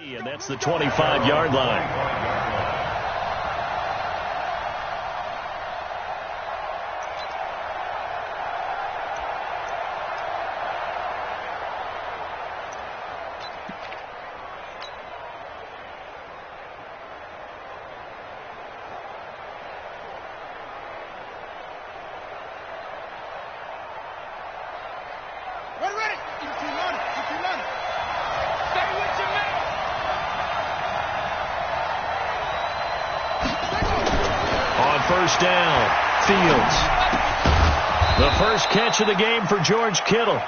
And that's the 25-yard line. First down, Fields. The first catch of the game for George Kittle.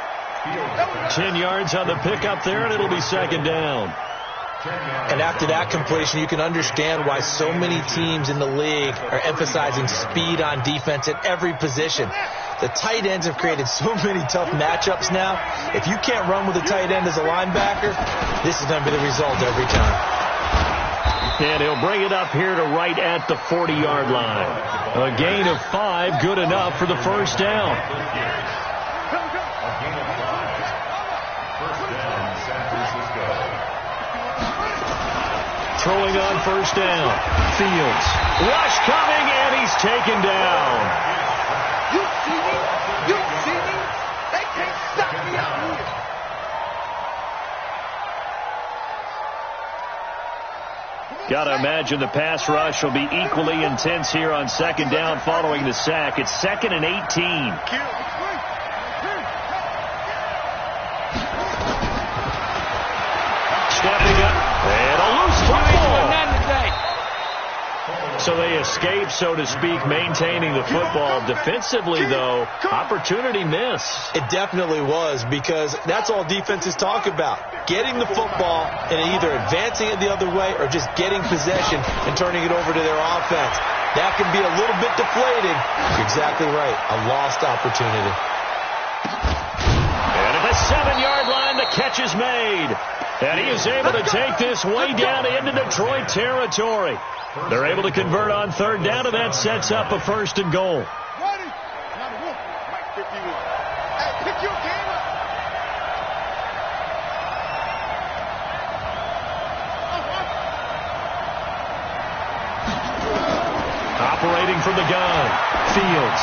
10 yards on the pickup there, and it'll be second down. And after that completion, you can understand why so many teams in the league are emphasizing speed on defense at every position. The tight ends have created so many tough matchups now. If you can't run with a tight end as a linebacker, this is going to be the result every time. And he'll bring it up here to right at the 40-yard line. A gain of 5, good enough for the first down. Throwing on first down. Fields. Rush coming, and he's taken down. You see me? You see me? They can't stop me out here. Got to imagine the pass rush will be equally intense here on second down following the sack. It's 2nd and 18. Stepping up, and a loose football. So they escape, so to speak, maintaining the football. Defensively, though, opportunity miss. It definitely was, because that's all defenses talk about. Getting the football and either advancing it the other way or just getting possession and turning it over to their offense. That can be a little bit deflating. You're exactly right. A lost opportunity. And at the 7-yard line, the catch is made. And he is able to take this way down into Detroit territory. They're able to convert on third down, and that sets up a 1st and goal. Operating from the gun, Fields.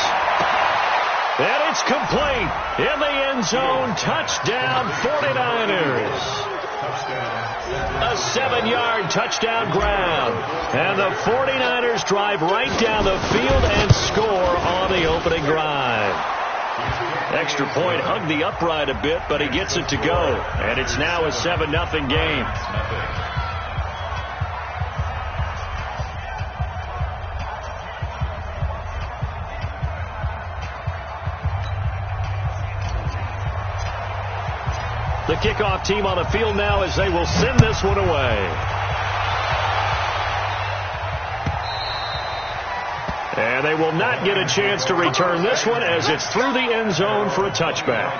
And it's complete. In the end zone, touchdown 49ers. A 7-yard touchdown grab. And the 49ers drive right down the field and score on the opening drive. Extra point hugged the upright a bit, but he gets it to go. And it's now a 7-0 game. The kickoff team on the field now as they will send this one away. And they will not get a chance to return this one as it's through the end zone for a touchback.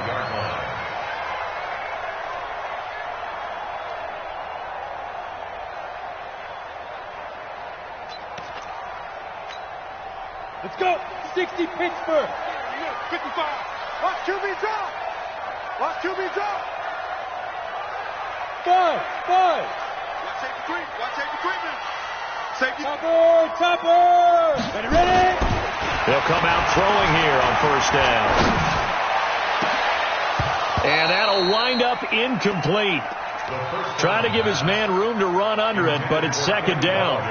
Let's go. 60 Pittsburgh. 55. Watch QB drop. Watch QB drop. 5. Watch safety three. Watch safety three. Safety. Topper. Ready. They'll come out throwing here on first down. And that'll wind up incomplete. Trying to give his man room to run under it, but it's second down.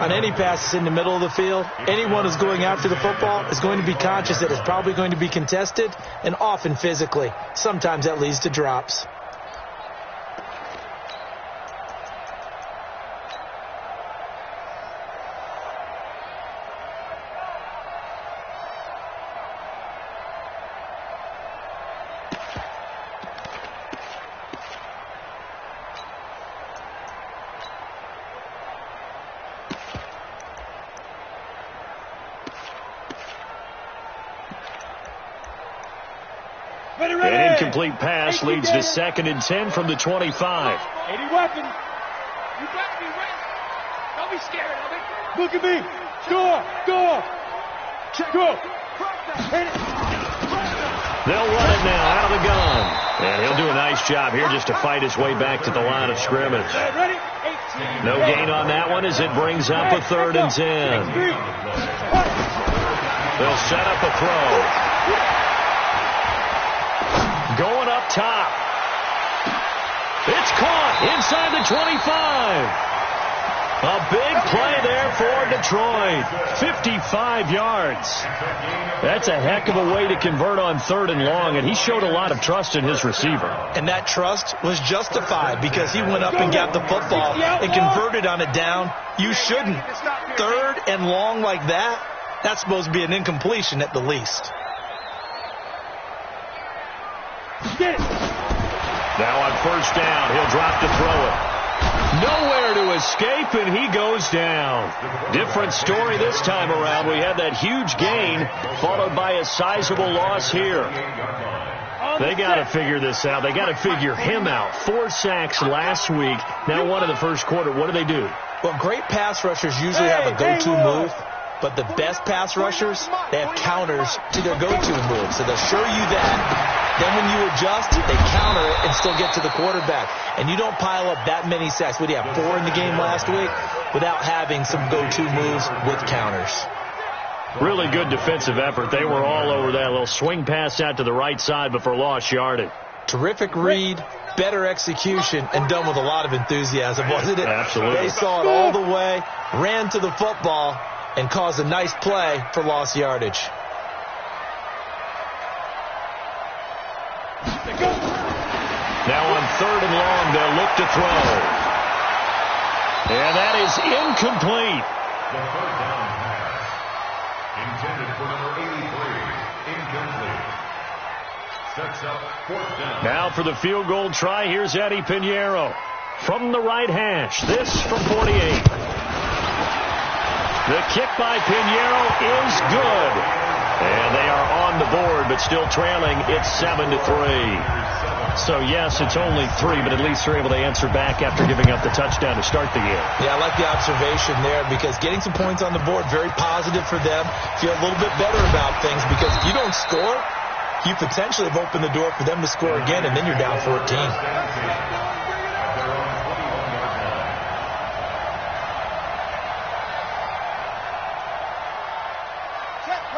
On any passes in the middle of the field, anyone who's going after the football is going to be conscious that it's probably going to be contested, and often physically. Sometimes that leads to drops. An incomplete pass leads to 2nd and 10 from the 25. 80 weapons. You got to be ready. Don't be scared of it. Look at me. Go. They'll run it now out of the gun. And he'll do a nice job here just to fight his way back to the line of scrimmage. No gain on that one as it brings up a 3rd and 10. They'll set up a throw. Going up top. It's caught inside the 25. A big play there for Detroit. 55 yards. That's a heck of a way to convert on 3rd and long, and he showed a lot of trust in his receiver. And that trust was justified because he went up and got the football and converted on it down. You shouldn't. 3rd and long like that, that's supposed to be an incompletion at the least. Now on 1st down, he'll drop to throw it. Nowhere to escape, and he goes down. Different story this time around. We had that huge gain, followed by a sizable loss here. They got to figure this out. They got to figure him out. 4 sacks last week. Now 1 in the first quarter. What do? Well, great pass rushers usually have a go-to move. But the best pass rushers, they have counters to their go-to move. So they'll show you that. Then when you adjust, they counter it and still get to the quarterback. And you don't pile up that many sacks. What do you have, 4 in the game last week? Without having some go-to moves with counters. Really good defensive effort. They were all over that little swing pass out to the right side, but for lost yardage. Terrific read, better execution, and done with a lot of enthusiasm, wasn't it? Absolutely. They saw it all the way, ran to the football, and caused a nice play for lost yardage. Now on 3rd and long, they'll look to throw. And that is incomplete. The 3rd down pass. Intended for number 83. Incomplete. Sets up 4th down. Now for the field goal try, here's Eddie Pinheiro. From the right hash, this from 48. The kick by Pinheiro is good. And they are on the board, but still trailing. It's 7-3. So, yes, it's only 3, but at least they're able to answer back after giving up the touchdown to start the game. Yeah, I like the observation there because getting some points on the board, very positive for them. Feel a little bit better about things because if you don't score, you potentially have opened the door for them to score again, and then you're down 14.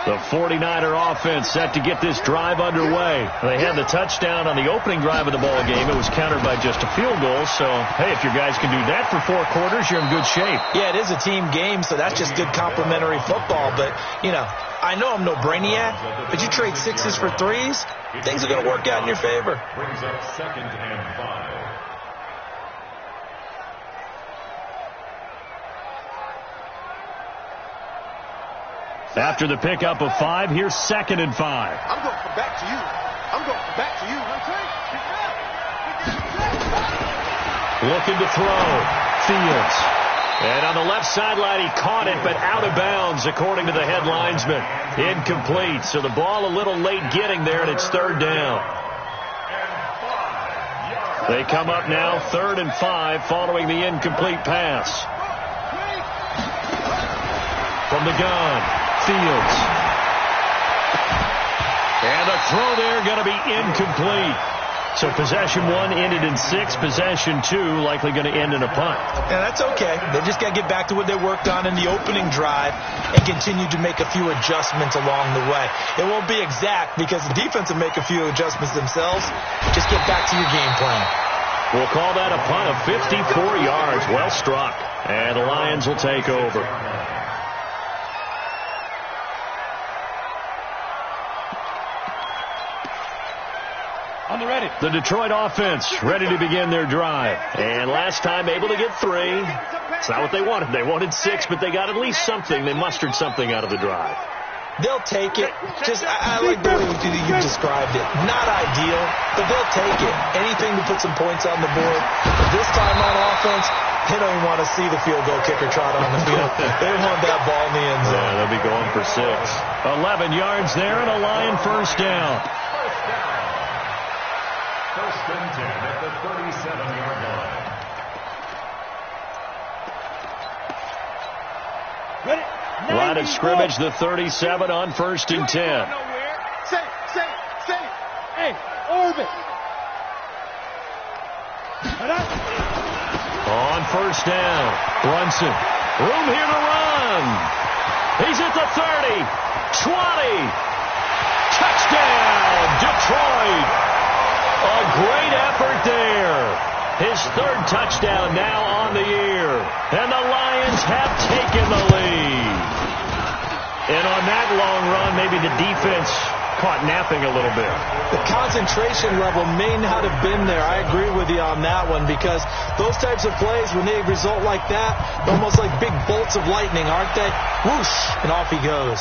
The 49er offense set to get this drive underway. They had the touchdown on the opening drive of the ball game. It was countered by just a field goal. So, hey, if your guys can do that for 4 quarters, you're in good shape. Yeah, it is a team game, so that's just good complementary football. But, you know, I know I'm no brainiac, but you trade 6s for 3s, things are going to work out in your favor. Brings up 2nd and 5. After the pickup of 5, here's 2nd and 5. I'm going to come back to you. I'm going to come back to you. Looking to throw. Fields. And on the left sideline, he caught it, but out of bounds, according to the head linesman. Incomplete. So the ball a little late getting there, and it's 3rd down. They come up now 3rd and 5 following the incomplete pass. From the gun. Fields. And the throw there going to be incomplete. So possession 1 ended in 6. Possession 2 likely going to end in a punt. Yeah, that's okay. They just got to get back to what they worked on in the opening drive and continue to make a few adjustments along the way. It won't be exact because the defense will make a few adjustments themselves. Just get back to your game plan. We'll call that a punt of 54 yards. Well struck. And the Lions will take over. On the ready. The Detroit offense ready to begin their drive. And last time able to get 3. It's not what they wanted. They wanted 6, but they got at least something. They mustered something out of the drive. They'll take it. Just, I like the way you described it. Not ideal, but they'll take it. Anything to put some points on the board. But this time on offense, they don't even want to see the field goal kicker trot on the field. They want that ball in the end zone. Yeah, they'll be going for 6. 11 yards there and a Lion 1st down. First and 10 at the 37-yard line. Line of scrimmage, the 37 on 1st and 10. orbit. On first down, Brunson. Room here to run. He's at the 30, 20. Touchdown, Detroit. A great effort there. His third touchdown now on the year. And the Lions have taken the lead. And on that long run, maybe the defense caught napping a little bit. The concentration level may not have been there. I agree with you on that one, because those types of plays, when they result like that, they're almost like big bolts of lightning, aren't they? Whoosh, and off he goes.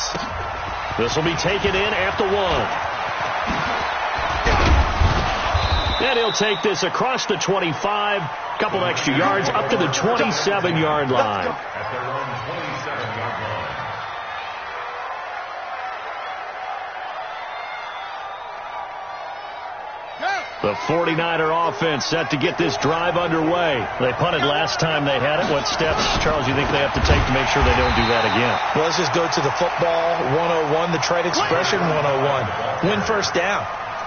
This will be taken in at the 1. And he'll take this across the 25, couple extra yards, up to the 27-yard line. At their own 27-yard line. The 49er offense set to get this drive underway. They punted last time they had it. What steps, Charles, you think they have to take to make sure they don't do that again? Well, let's just go to the football 101, the trade expression 101. Win first down.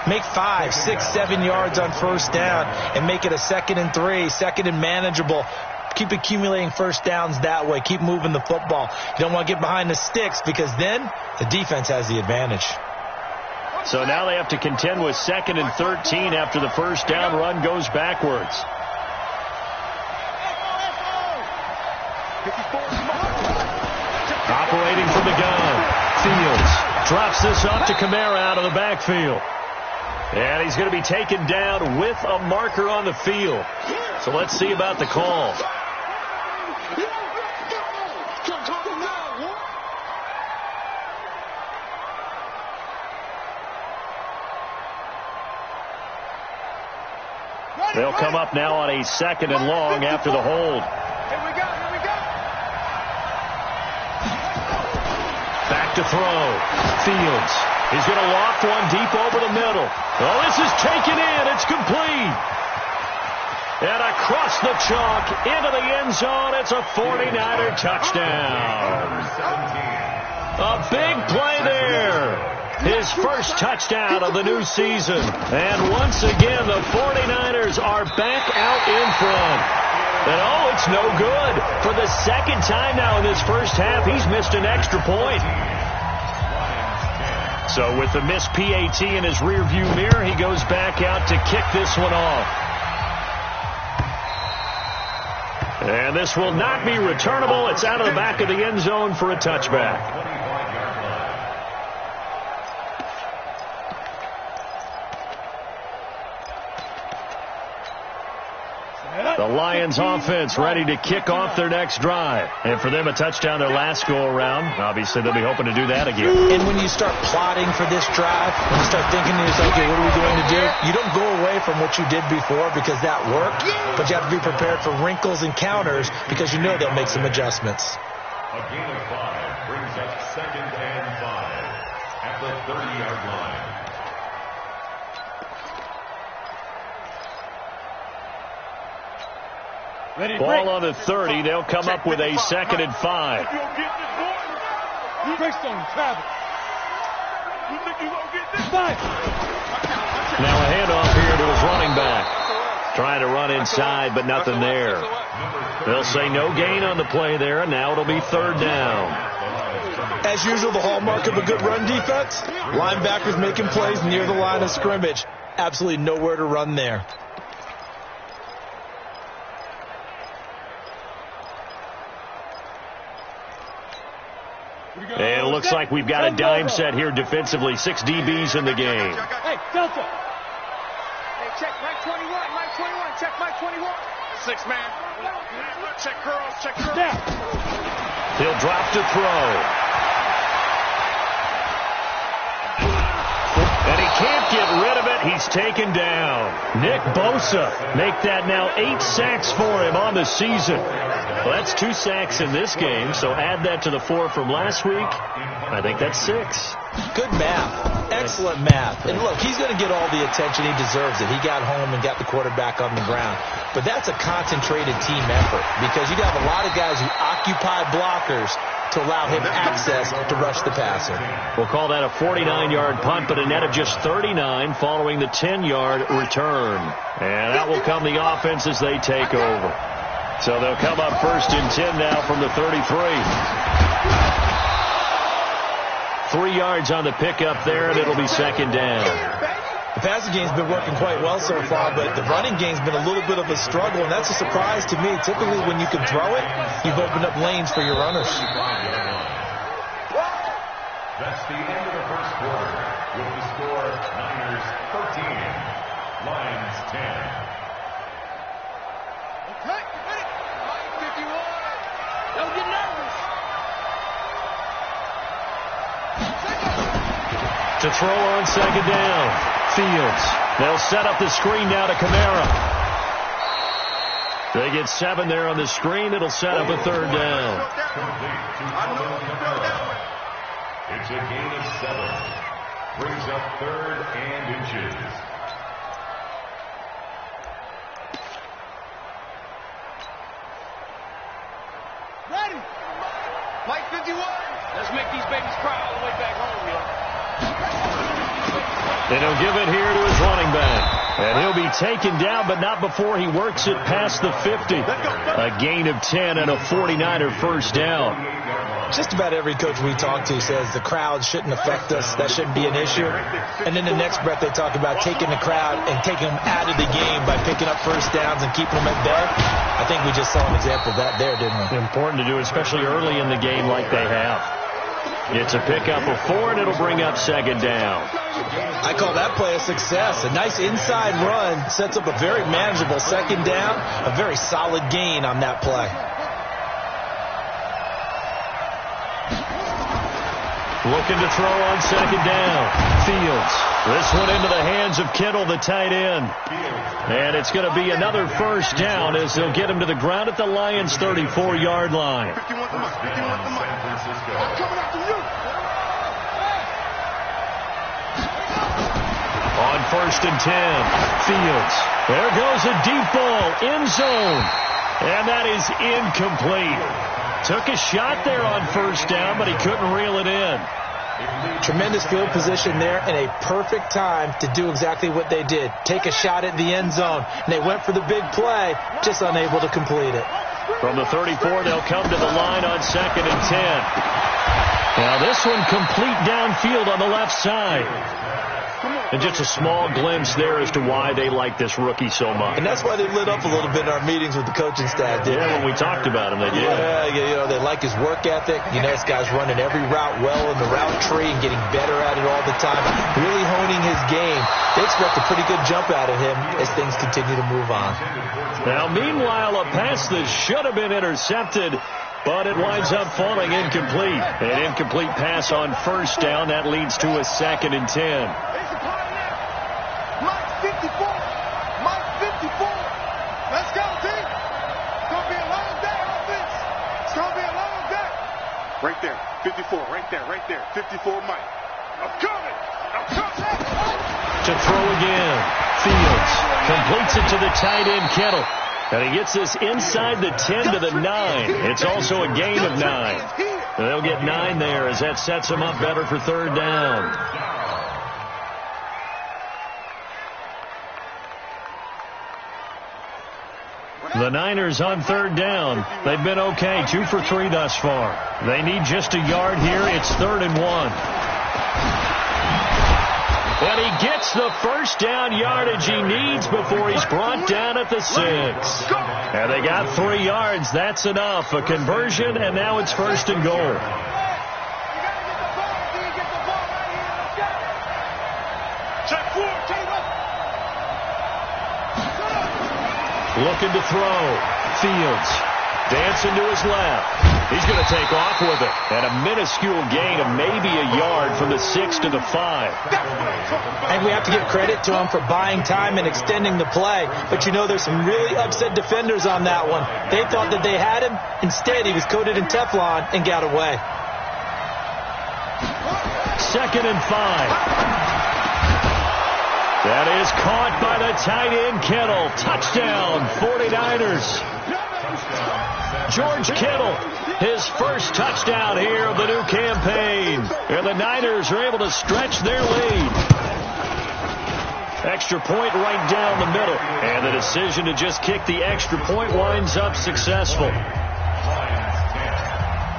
Make 5, 6, 7 yards on first down and make it a 2nd and 3, 2nd and manageable. Keep accumulating first downs that way. Keep moving the football. You don't want to get behind the sticks, because then the defense has the advantage. So now they have to contend with 2nd and 13 after the first down run goes backwards. Operating from the gun. Fields drops this up to Kamara out of the backfield. And he's going to be taken down with a marker on the field. So let's see about the call. They'll come up now on a 2nd and long after the hold. Here we go. Back to throw. Fields. He's going to loft one deep over the middle. Oh, this is taken in. It's complete. And across the chalk into the end zone. It's a 49er touchdown. A big play there. His first touchdown of the new season. And once again, the 49ers are back out in front. And oh, it's no good. For the second time now in this first half, he's missed an extra point. So with the missed PAT in his rearview mirror, he goes back out to kick this one off. And this will not be returnable. It's out of the back of the end zone for a touchback. The Lions offense ready to kick off their next drive. And for them, a touchdown their last go-around. Obviously, they'll be hoping to do that again. And when you start plotting for this drive, when you start thinking to yourself, okay, what are we going to do? You don't go away from what you did before because that worked, but you have to be prepared for wrinkles and counters because you know they'll make some adjustments. A gain of 5 brings up 2nd and 5 at the 30-yard line. Ball on the 30. They'll come up with a 2nd and 5. Now a handoff here to his running back. Trying to run inside, but nothing there. They'll say no gain on the play there, and now it'll be 3rd down. As usual, the hallmark of a good run defense, linebackers making plays near the line of scrimmage. Absolutely nowhere to run there. And it looks like we've got a dime set here defensively. 6 DBs in the game. Hey, Delta. Hey, check Mike 21. Mike 21. Check Mike 21. 6 man. Check curls. Check curls. He'll drop to throw. And he can't get rid of it. He's taken down. Nick Bosa make that now 8 sacks for him on the season. Well, that's 2 sacks in this game, so add that to the 4 from last week. I think that's 6. Good math. Excellent math. And look, he's going to get all the attention. He deserves it. He got home and got the quarterback on the ground. But that's a concentrated team effort because you have a lot of guys who occupy blockers, to allow him access to rush the passer. We'll call that a 49-yard punt, but a net of just 39 following the 10-yard return. And out will come the offense as they take over. So they'll come up 1st and 10 now from the 33. 3 yards on the pickup there, and it'll be 2nd down. The passing game's been working quite well so far, but the running game's been a little bit of a struggle, and that's a surprise to me. Typically, when you can throw it, you've opened up lanes for your runners. That's the end of the first quarter, with the score Niners 13, Lions 10. Okay, 51. Don't get nervous. To throw on 2nd down. Fields. They'll set up the screen now to Kamara. They get 7 there on the screen. It'll set up a 3rd down. It's a gain of 7. Brings up 3rd and inches. Ready. Mike 51. Let's make these babies cry all the way back home, yo. They don't give it here to his running back. And he'll be taken down, but not before he works it past the 50. A gain of 10 and a 49er first down. Just about every coach we talk to says the crowd shouldn't affect us. That shouldn't be an issue. And then the next breath they talk about taking the crowd and taking them out of the game by picking up first downs and keeping them at bay. I think we just saw an example of that there, didn't we? Important to do, especially early in the game like they have. It's a pickup of 4, and it'll bring up 2nd down. I call that play a success. A nice inside run sets up a very manageable 2nd down. A very solid gain on that play. Looking to throw on 2nd down. Fields. This one into the hands of Kittle, the tight end. And it's going to be another first down as they'll get him to the ground at the Lions' 34-yard line. On 1st and 10, Fields. There goes a deep ball, end zone. And that is incomplete. Took a shot there on 1st down, but he couldn't reel it in. Tremendous field position there and a perfect time to do exactly what they did. Take a shot at the end zone. And they went for the big play, just unable to complete it. From the 34, they'll come to the line on 2nd and 10. Now this one complete downfield on the left side. And just a small glimpse there as to why they like this rookie so much. And that's why they lit up a little bit in our meetings with the coaching staff, didn't when we talked about him, they did. Yeah, they like his work ethic. You know, this guy's running every route well in the route tree and getting better at it all the time. Really honing his game. They expect a pretty good jump out of him as things continue to move on. Now, meanwhile, a pass that should have been intercepted, but it winds up falling incomplete. An incomplete pass on 1st down. That leads to a 2nd and 10. Mike 54. Mike 54. Let's go, team. It's going to be a long day, offense. It's going to be a long day. Right there. 54. Right there. 54, Mike. I'm coming. To throw again. Fields completes it to the tight end, Kittle. And he gets this inside the 10 to the 9. It's also a gain of 9. They'll get 9 there as that sets them up better for 3rd down. The Niners on 3rd down. They've been okay, 2 for 3 thus far. They need just a yard here. It's 3rd and 1. And he gets the first down yardage he needs before he's brought down at the 6. And they got 3 yards. That's enough. A conversion, and now it's 1st and goal. Looking to throw. Fields dancing to his left. He's going to take off with it. And a minuscule gain of maybe a yard from the 6 to the 5. And we have to give credit to him for buying time and extending the play. But you know, there's some really upset defenders on that one. They thought that they had him. Instead, he was coated in Teflon and got away. 2nd and 5. That is caught by the tight end, Kittle. Touchdown, 49ers. George Kittle, his first touchdown here of the new campaign. And the Niners are able to stretch their lead. Extra point right down the middle. And the decision to just kick the extra point winds up successful.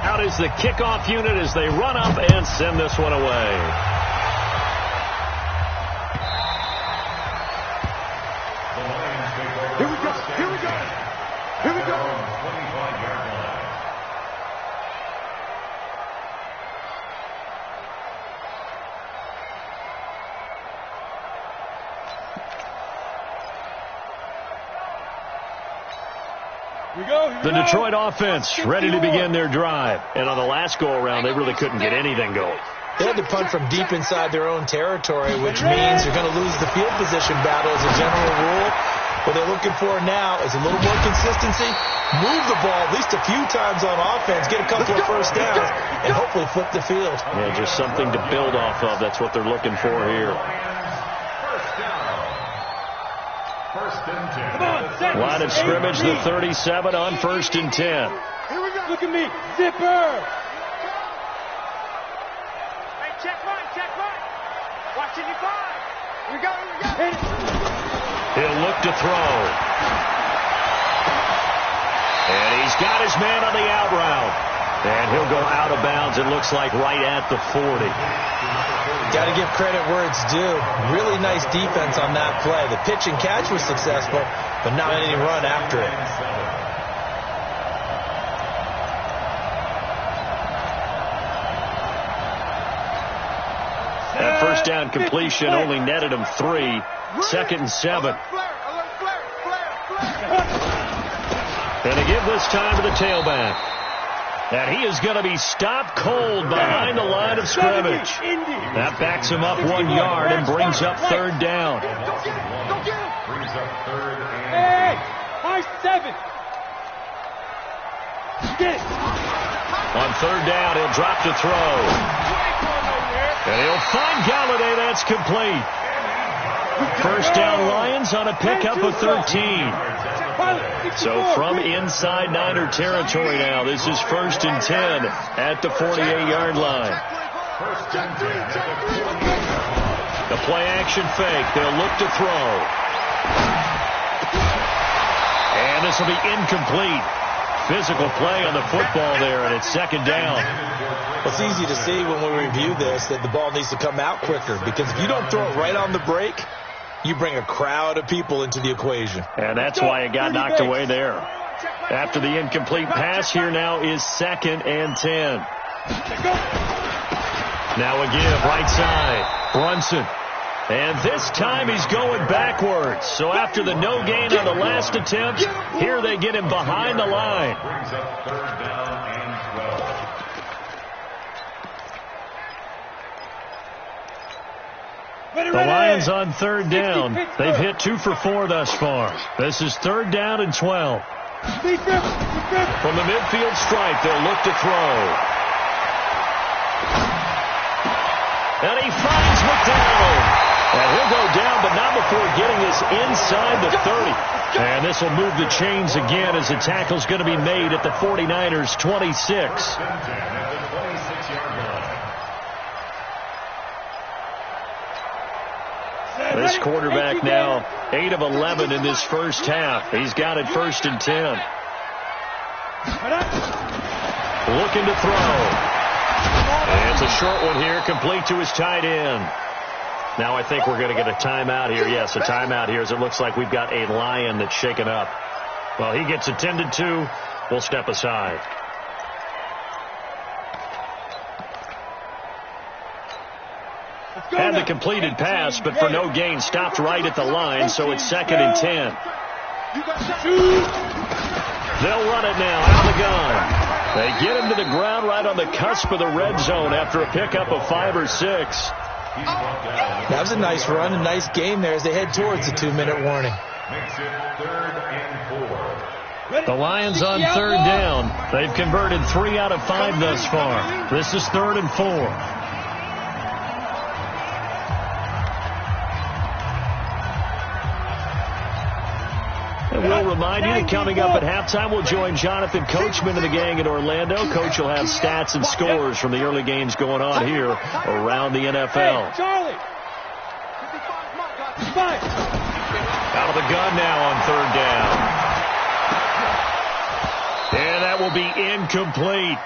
Out is the kickoff unit as they run up and send this one away. Here we go. Here we go. Here we go. 25-yard line. The Detroit offense ready to begin their drive. And on the last go-around, they really couldn't get anything going. They had to punt from deep inside their own territory, which means they're going to lose the field position battle as a general rule. What they're looking for now is a little more consistency, move the ball at least a few times on offense, get a couple of first downs, and hopefully flip the field. Yeah, just something to build off of. That's what they're looking for here. First and 10. Line of scrimmage, the 37 on 1st and 10. Here we go. Look at me. Zipper. Hey, check mine. Watching you five. We got it. He'll look to throw. And he's got his man on the out route. And he'll go out of bounds, it looks like, right at the 40. Got to give credit where it's due. Really nice defense on that play. The pitch and catch was successful, but not any run after it. That first down completion only netted him 3. 2nd and 7. And to give this time to the tailback. And he is going to be stopped cold behind the line of scrimmage. That backs him up 1 yard and brings up 3rd down. Brings up 3rd and Hey, high 7. Get it. On 3rd down, he'll drop to throw. And he'll find Galladay. That's complete. First down Lions on a pickup of 13. So from inside Niner territory now, this is 1st and 10 at the 48-yard line. The play action fake. They'll look to throw. And this will be incomplete. Physical play on the football there, and it's 2nd down. It's easy to see when we review this that the ball needs to come out quicker, because if you don't throw it right on the break, you bring a crowd of people into the equation. And that's why it got knocked away there. After the incomplete pass, here now is 2nd and 10. Now a give, right side. Brunson. And this time he's going backwards. So after the no gain on the last attempt, here they get him behind the line. brings up 3rd down and 12. The Lions on 3rd down. They've hit 2 for 4 thus far. This is 3rd down and 12. From the midfield stripe, they'll look to throw. And he finds McDonald. And he'll go down, but not before getting this inside the 30. And this will move the chains again as the tackle's going to be made at the 49ers' 26. This quarterback now 8 of 11 in this first half. He's got it 1st and 10. Looking to throw. And it's a short one here, complete to his tight end. Now I think we're going to get a timeout here. Yes, a timeout here as it looks like we've got a Lion that's shaken up. Well, he gets attended to. We'll step aside. Had the completed pass, but for no gain, stopped right at the line, so it's 2nd and 10. They'll run it now out of the gun. They get him to the ground right on the cusp of the red zone after a pickup of 5 or 6. That was a nice run, a nice game there as they head towards the 2-minute warning. Makes it 3rd and 4. The Lions on 3rd down. They've converted 3 out of 5 thus far. This is 3rd and 4. And we'll remind you that coming up at halftime, we'll join Jonathan Coachman and the gang in Orlando. Coach will have stats and scores from the early games going on here around the NFL. Hey, Charlie. Out of the gun now on third down. And that will be incomplete.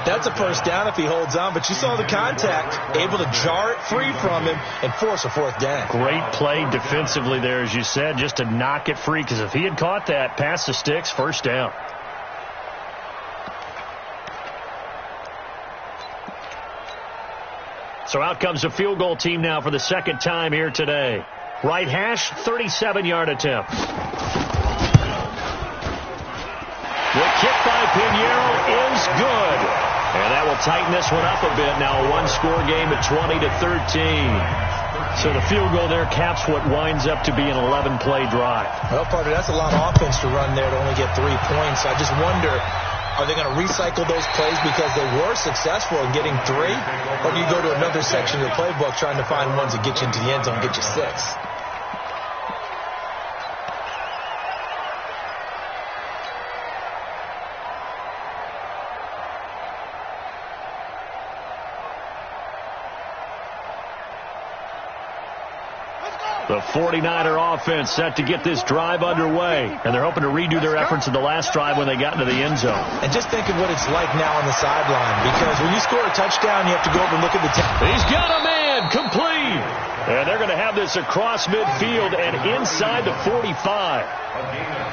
That's a first down if he holds on, but you saw the contact, able to jar it free from him and force a fourth down. Great play defensively there, as you said, just to knock it free, because if he had caught that, past the sticks, first down. So out comes the field goal team now for the second time here today. Right hash, 37-yard attempt. The kick by Pinheiro is good. And that will tighten this one up a bit. Now a one-score game at 20-13. So the field goal there caps what winds up to be an 11-play drive. Well, partner, that's a lot of offense to run there to only get 3 points. I just wonder, are they going to recycle those plays because they were successful in getting 3? Or do you go to another section of the playbook trying to find ones that get you into the end zone and get you 6? The 49er offense set to get this drive underway. And they're hoping to redo their efforts in the last drive when they got into the end zone. And just think of what it's like now on the sideline. Because when you score a touchdown, you have to go over and look at the He's got a man, complete. And they're going to have this across midfield and inside the 45.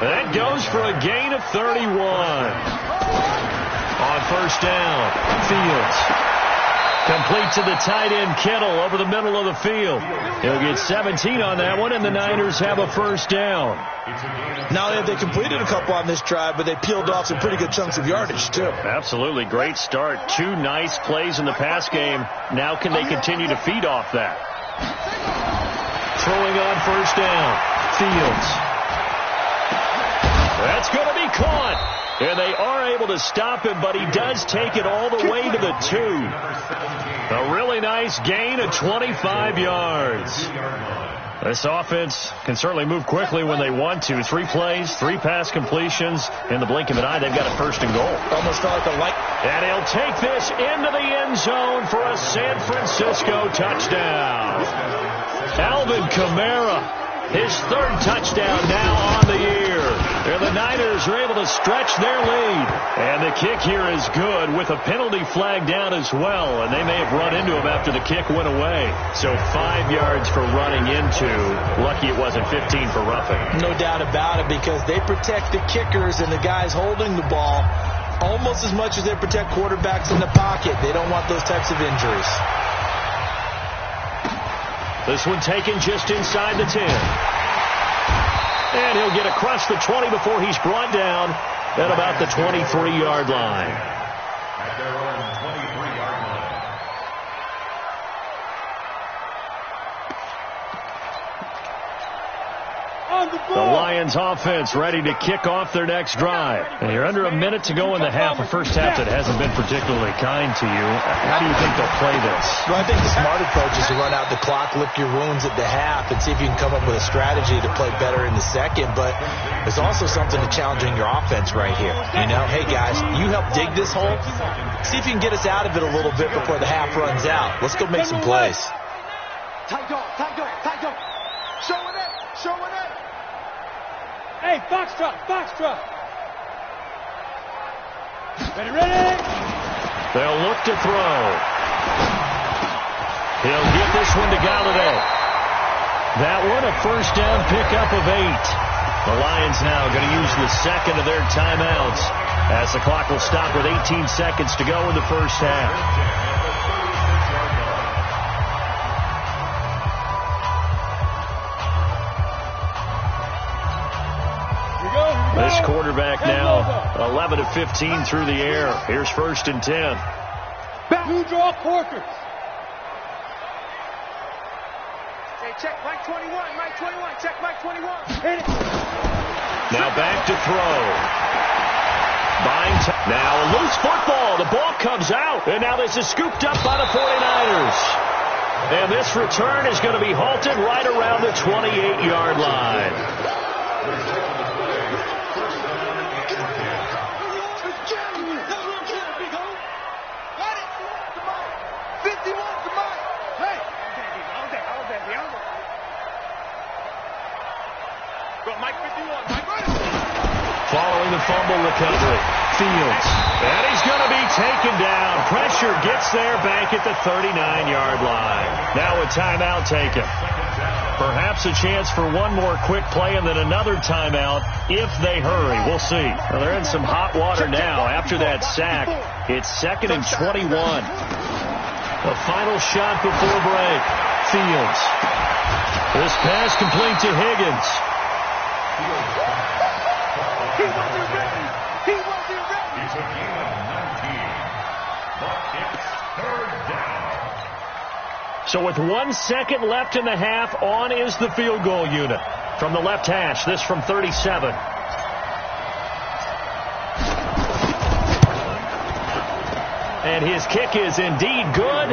That goes for a gain of 31. On first down, Fields. Complete to the tight end, Kittle, over the middle of the field. He'll get 17 on that one, and the Niners have a first down. Now they completed a couple on this drive, but they peeled off some pretty good chunks of yardage, too. Absolutely. Great start. 2 nice plays in the pass game. Now can they continue to feed off that? Throwing on first down, Fields. That's going to be caught. And they are able to stop him, but he does take it all the way to the 2. A really nice gain of 25 yards. This offense can certainly move quickly when they want to. 3 plays, 3 pass completions. In the blink of an eye, they've got a first and goal. Almost felt like a light. And he'll take this into the end zone for a San Francisco touchdown. Alvin Kamara, his 3rd touchdown now on the year. And the Niners are able to stretch their lead. And the kick here is good with a penalty flag down as well. And they may have run into him after the kick went away. So 5 yards for running into. Lucky it wasn't 15 for roughing. No doubt about it, because they protect the kickers and the guys holding the ball almost as much as they protect quarterbacks in the pocket. They don't want those types of injuries. This one taken just inside the 10. And he'll get across the 20 before he's brought down at about the 23-yard line. At their own 23-yard line. The Lions offense ready to kick off their next drive. And you're under a minute to go in the half. A first half that hasn't been particularly kind to you. How do you think they'll play this? Well, I think the smart approach is to run out the clock, lick your wounds at the half, and see if you can come up with a strategy to play better in the second. But there's also something to challenging your offense right here. You know, hey, guys, you help dig this hole. See if you can get us out of it a little bit before the half runs out. Let's go make some plays. Tight dog, tight dog, tight dog. Showing it, showing it. Hey, Foxtrot, Foxtrot. Ready, ready. They'll look to throw. He'll get this one to Galladay. That one a first down pickup of 8. The Lions now going to use the second of their timeouts as the clock will stop with 18 seconds to go in the first half. This quarterback now 11 of 15 through the air. Here's first and 10. Blue draw quarters. Hey, check Mike 21, Mike 21, check Mike 21. Hit it. Now back to throw. Now a loose football. The ball comes out. And now this is scooped up by the 49ers. And this return is going to be halted right around the 28-yard line. Following the fumble recovery, Fields. And he's going to be taken down. Pressure gets there back at the 39-yard line. Now a timeout taken. Perhaps a chance for one more quick play and then another timeout if they hurry. We'll see. Well, they're in some hot water now after that sack. It's 2nd and 21. The final shot before break. Fields. This pass complete to Higgins. He wasn't ready. He wasn't ready. It's a gain of 19. But it's 3rd down. So with 1 second left in the half, on is the field goal unit. From the left hash, this from 37. And his kick is indeed good,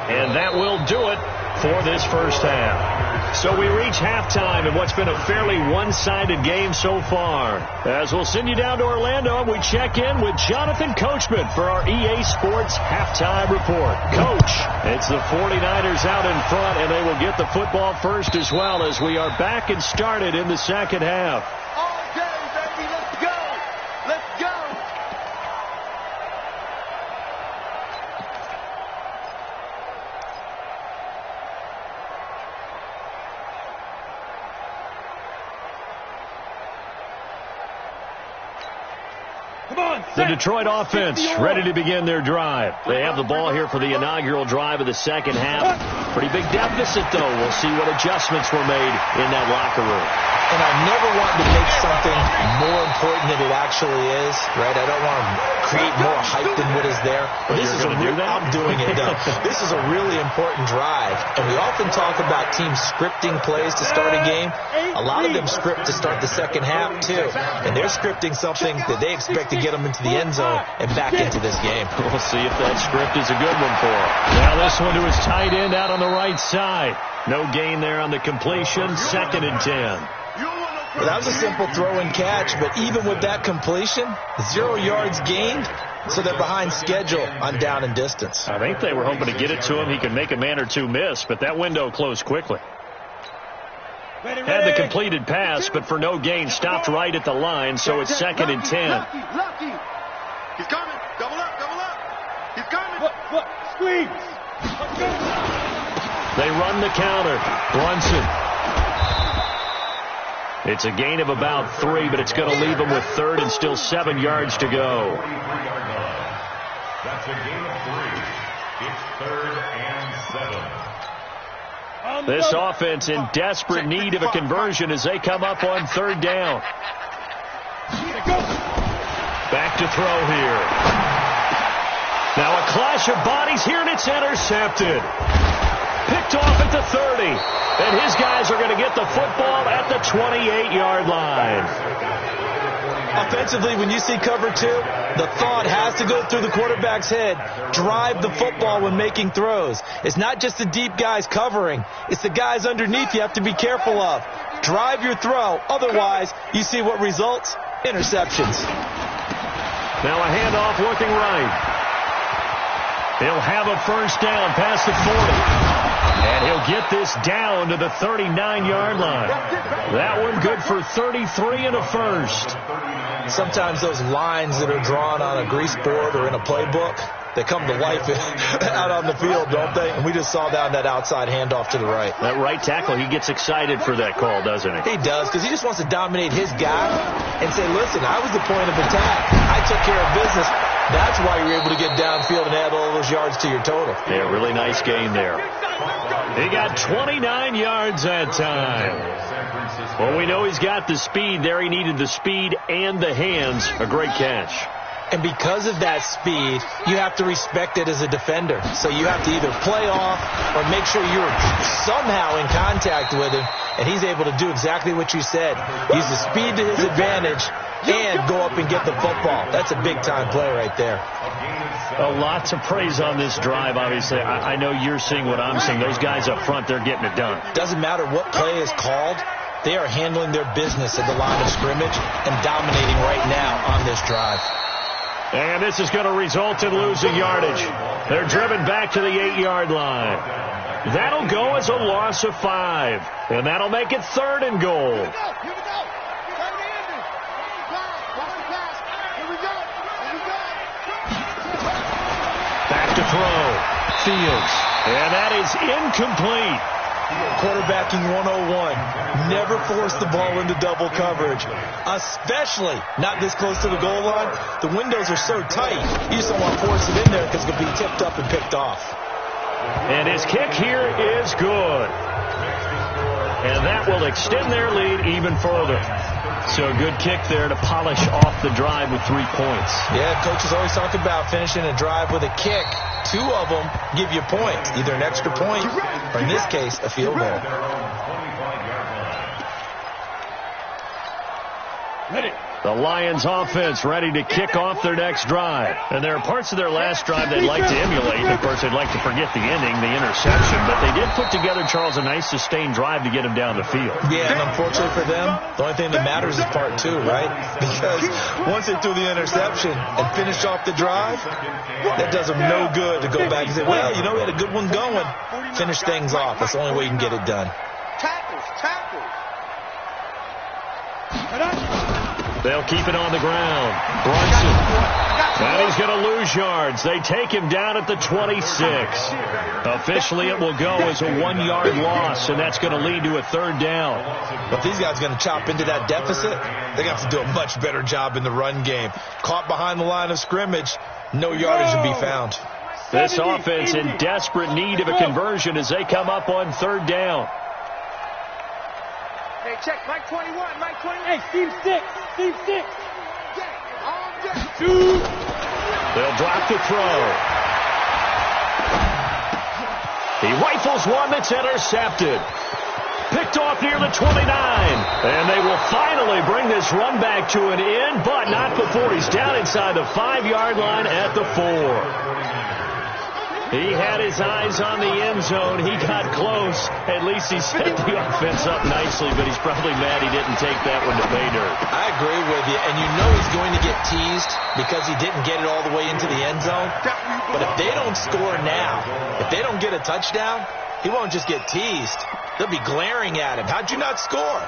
and that will do it for this first half. So we reach halftime in what's been a fairly one-sided game so far. As we'll send you down to Orlando, and we check in with Jonathan Coachman for our EA Sports Halftime Report. Coach, it's the 49ers out in front, and they will get the football first as well as we are back and started in the second half. All day, baby. Let's go. Let's go. The Detroit offense ready to begin their drive. They have the ball here for the inaugural drive of the second half. Pretty big deficit, though. We'll see what adjustments were made in that locker room. And I never want to make something more important than it actually is, right? I don't want to create more hype than what is there. But this is a real, I'm doing it, though. This is a really important drive. And we often talk about teams scripting plays to start a game. A lot of them script to start the second half, too. And they're scripting something that they expect to get them into the end zone and back into this game. We'll see if that script is a good one for him. Now this one to his tight end out on the right side. No gain there on the completion. 2nd and 10. Well, that was a simple throw and catch, but even with that completion, 0 yards gained, so they're behind schedule on down and distance. I think they were hoping to get it to him. He could make a man or two miss, but that window closed quickly. Had the completed pass, but for no gain, stopped right at the line, so it's 2nd and 10. Lucky. He's coming. Double up, double up. He's coming. Look, squeeze. They run the counter. Brunson. It's a gain of about 3, but it's going to leave them with 3rd and still 7 yards to go. That's a gain of 3. It's 3rd and 7. This offense in desperate need of a conversion as they come up on 3rd down. Back to throw here. Now a clash of bodies here, and it's intercepted. Picked off at the 30. And his guys are going to get the football at the 28-yard line. Offensively, when you see cover 2, the thought has to go through the quarterback's head. Drive the football when making throws. It's not just the deep guys covering. It's the guys underneath you have to be careful of. Drive your throw. Otherwise, you see what results? Interceptions. Now a handoff looking right. He'll have a first down past the 40. And he'll get this down to the 39-yard line. That one good for 33 and a first. Sometimes those lines that are drawn on a grease board or in a playbook, they come to life out on the field, don't they? And we just saw down that outside handoff to the right. That right tackle, he gets excited for that call, doesn't he? He does, because he just wants to dominate his guy and say, listen, I was the point of attack. I took care of business. That's why you're able to get downfield and add all those yards to your total. Yeah, really nice gain there. He got 29 yards that time. Well, we know he's got the speed there. He needed the speed and the hands. A great catch. And because of that speed, you have to respect it as a defender. So you have to either play off or make sure you're somehow in contact with him. And he's able to do exactly what you said. Use the speed to his advantage and go up and get the football. That's a big-time play right there. Lots of praise on this drive, obviously. I know you're seeing what I'm seeing. Those guys up front, they're getting it done. Doesn't matter what play is called. They are handling their business at the line of scrimmage and dominating right now on this drive. And this is going to result in losing yardage. They're driven back to the 8-yard line. That'll go as a loss of 5. And that'll make it 3rd and goal. Here we go. Back to throw. Fields. And that is incomplete. Quarterbacking 101. Never force the ball into double coverage, especially not this close to the goal line. The windows are so tight, you just don't want to force it in there because it's going to be tipped up and picked off. And his kick here is good. And that will extend their lead even further. So a good kick there to polish off the drive with 3 points. Yeah, coaches always talk about finishing a drive with a kick. 2 of them give you points, either an extra point or, in this case, a field goal. The Lions offense ready to kick off their next drive. And there are parts of their last drive they'd like to emulate. Of course, they'd like to forget the ending, the interception. But they did put together, Charles, a nice sustained drive to get him down the field. Yeah, and unfortunately for them, the only thing that matters is part 2, right? Because once they threw the interception and finished off the drive, that does them no good to go back and say, well, you know, we had a good one going. Finish things off. That's the only way you can get it done. Tackles. They'll keep it on the ground. Brunson. And he's going to lose yards. They take him down at the 26. Officially, it will go as a 1-yard loss, and that's going to lead to a 3rd down. But these guys are going to chop into that deficit. They're going to have to do a much better job in the run game. Caught behind the line of scrimmage, no yardage to be found. This offense in desperate need of a conversion as they come up on 3rd down. Hey, check. Mike 21. Hey, Steve 6. They'll drop the throw. He rifles one that's intercepted. Picked off near the 29. And they will finally bring this run back to an end, but not before he's down inside the 5-yard line at the 4. He had his eyes on the end zone. He got close. At least he set the offense up nicely, but he's probably mad he didn't take that one to pay dirt. I agree with you, and you know he's going to get teased because he didn't get it all the way into the end zone. But if they don't score now, if they don't get a touchdown, he won't just get teased. They'll be glaring at him. How'd you not score?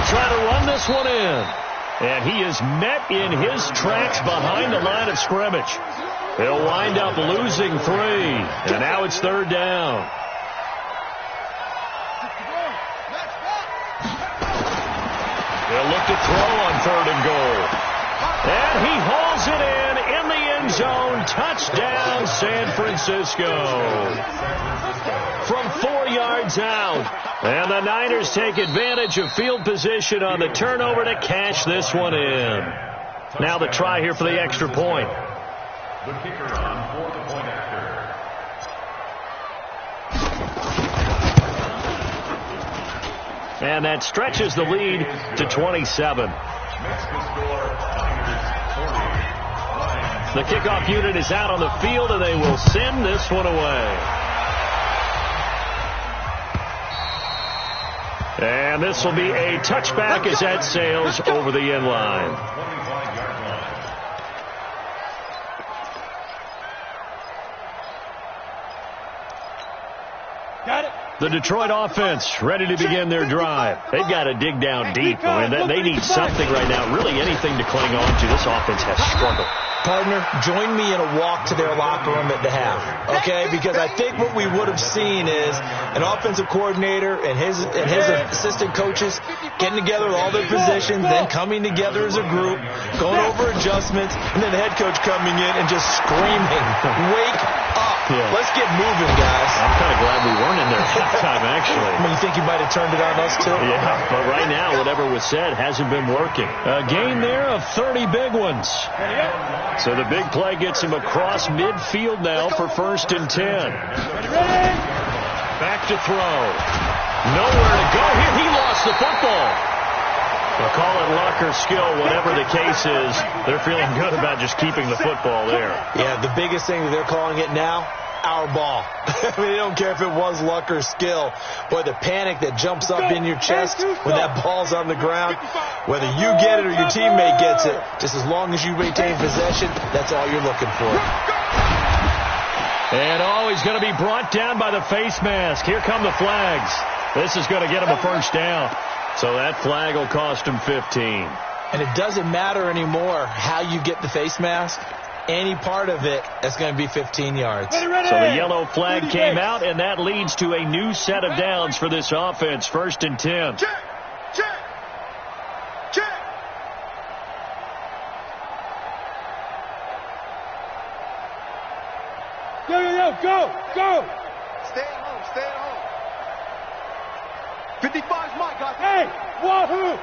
Try to run this one in. And he is met in his tracks behind the line of scrimmage. He'll wind up losing 3. And now it's 3rd down. They'll look to throw on 3rd and goal. And he hauls it in the end zone. Touchdown, San Francisco. From 4 yards out. And the Niners take advantage of field position on the turnover to cash this one in. Now the try here for the extra point. The kicker on for the point after. And that stretches the lead to 27. The kickoff unit is out on the field, and they will send this one away. And this will be a touchback as that sails over the end line. Got it. The Detroit offense ready to begin their drive. They've got to dig down deep. I mean, they need something right now, really anything to cling on to. This offense has struggled. Partner, join me in a walk to their locker room at the half, okay? Because I think what we would have seen is an offensive coordinator and his assistant coaches getting together with all their positions, then coming together as a group, going over adjustments, and then the head coach coming in and just screaming, "Wake up! Yeah. Let's get moving, guys." I'm kind of glad we weren't in there at halftime, actually. I mean, you think he might have turned it on us, too? Yeah, but right now, whatever was said hasn't been working. A gain there of 30 big ones. So the big play gets him across midfield now for 1st and 10. Back to throw. Nowhere to go here. He lost the football. Well, call it luck or skill, whatever the case is, they're feeling good about just keeping the football there. Yeah, the biggest thing that they're calling it now, our ball. I mean, they don't care if it was luck or skill. Boy, the panic that jumps up in your chest when that ball's on the ground, whether you get it or your teammate gets it, just as long as you retain possession, that's all you're looking for. And he's going to be brought down by the face mask. Here come the flags. This is going to get him a first down. So that flag will cost him 15. And it doesn't matter anymore how you get the face mask. Any part of it, that's going to be 15 yards. So the yellow flag came out, and that leads to a new set of downs for this offense. 1st and 10. Check. Go. Stay at home. 55's my guy. Hey, wahoo!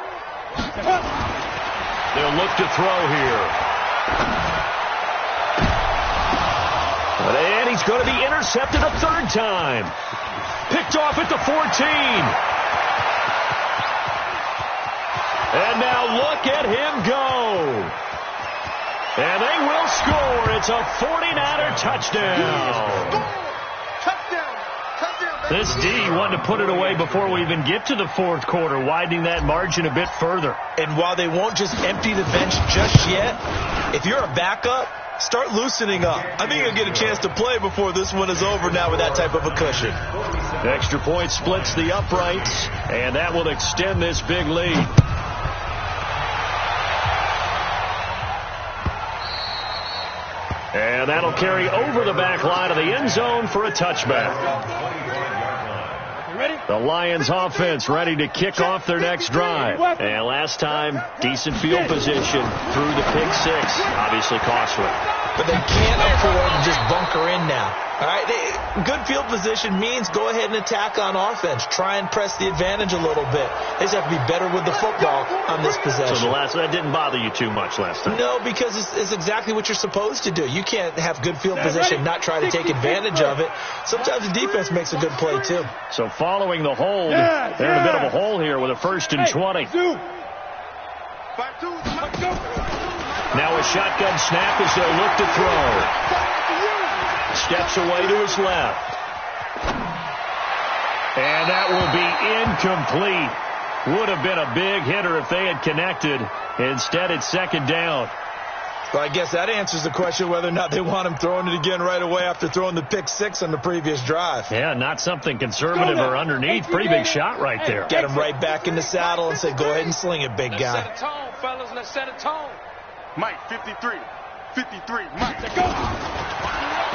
They'll look to throw here. And he's going to be intercepted a 3rd time. Picked off at the 14. And now look at him go. And they will score. It's a 49er touchdown. This D wanted to put it away before we even get to the 4th quarter, widening that margin a bit further. And while they won't just empty the bench just yet, if you're a backup, start loosening up. I think you'll get a chance to play before this one is over now with that type of a cushion. The extra point splits the uprights, and that will extend this big lead. And that'll carry over the back line of the end zone for a touchback. The Lions offense ready to kick off their next drive. And last time, decent field position through the pick 6. Obviously costly. But they can't afford to just bunker in now. All right, good field position means go ahead and attack on offense. Try and press the advantage a little bit. They just have to be better with the football on this possession. So that didn't bother you too much last time? No, because it's exactly what you're supposed to do. You can't have good field position, not try to take advantage of it. Sometimes the defense makes a good play, too. So following the hold, they're in a bit of a hole here with a 1st and 20. Now a shotgun snap as they'll look to throw. Steps away to his left. And that will be incomplete. Would have been a big hitter if they had connected. Instead, it's 2nd down. Well, I guess that answers the question whether or not they want him throwing it again right away after throwing the pick 6 on the previous drive. Yeah, not something conservative or underneath. Pretty big shot right there. Get him right back in the saddle and said, go ahead and sling it, big guy. Let's set a tone, fellas. Let's set a tone. Mike, 53, Mike.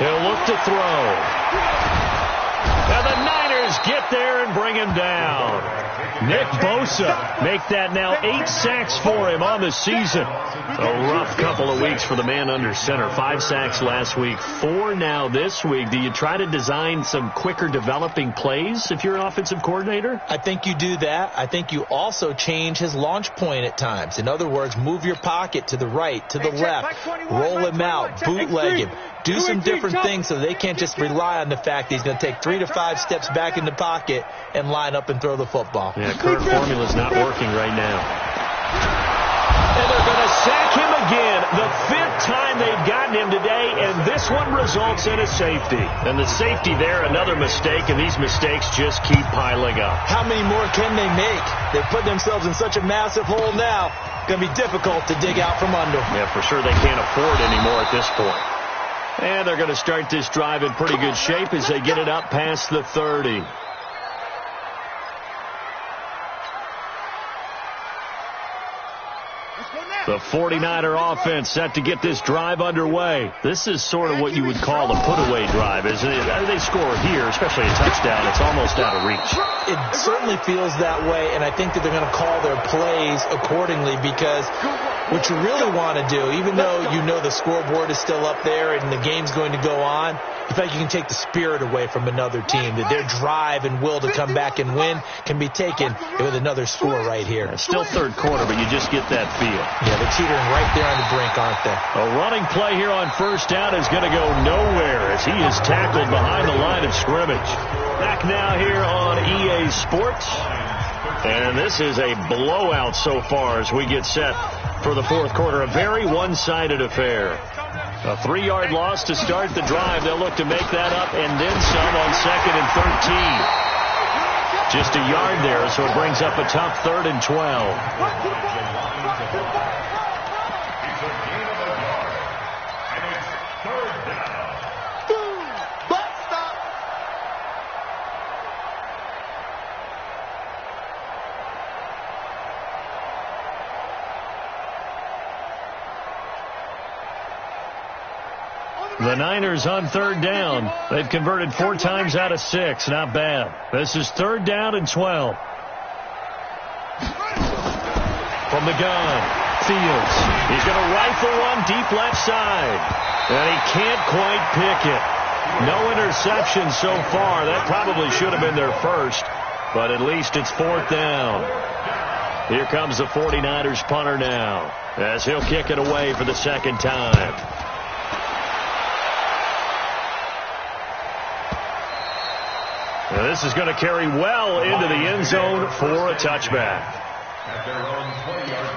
He'll look to throw. And the Niners get there and bring him down. Nick Bosa make that now 8 sacks for him on the season. A rough couple of weeks for the man under center. 5 sacks last week, 4 now this week. Do you try to design some quicker developing plays if you're an offensive coordinator? I think you do that. I think you also change his launch point at times. In other words, move your pocket to the right, to the left, roll him out, bootleg him. Do some different things so they can't just rely on the fact that he's going to take 3 to 5 steps back in the pocket and line up and throw the football. Yeah, current formula's not working right now. And they're going to sack him again. The 5th time they've gotten him today, and this one results in a safety. And the safety there, another mistake, and these mistakes just keep piling up. How many more can they make? They put themselves in such a massive hole now. Going to be difficult to dig out from under. Yeah, for sure they can't afford anymore at this point. And they're going to start this drive in pretty good shape as they get it up past the 30. The 49er offense set to get this drive underway. This is sort of what you would call a put-away drive, isn't it? They score here, especially a touchdown. It's almost out of reach. It certainly feels that way, and I think that they're going to call their plays accordingly because what you really want to do, even though you know the scoreboard is still up there and the game's going to go on, in fact, you can take the spirit away from another team, that their drive and will to come back and win can be taken with another score right here. It's still 3rd quarter, but you just get that feel. Yeah, they're teetering right there on the brink, aren't they? A running play here on 1st down is going to go nowhere as he is tackled behind the line of scrimmage. Back now here on EA Sports. And this is a blowout so far as we get set for the fourth quarter. A very one-sided affair. A 3-yard loss to start the drive. They'll look to make that up and then some on 2nd and 13. Just a yard there, so it brings up a tough 3rd and 12. The Niners on 3rd down. They've converted 4 times out of 6. Not bad. This is 3rd down and 12. From the gun, Fields. He's going to rifle one deep left side. And he can't quite pick it. No interception so far. That probably should have been their first. But at least it's 4th down. Here comes the 49ers punter now, as he'll kick it away for the 2nd time. Now this is going to carry well into the end zone for a touchback. At their own 20-yard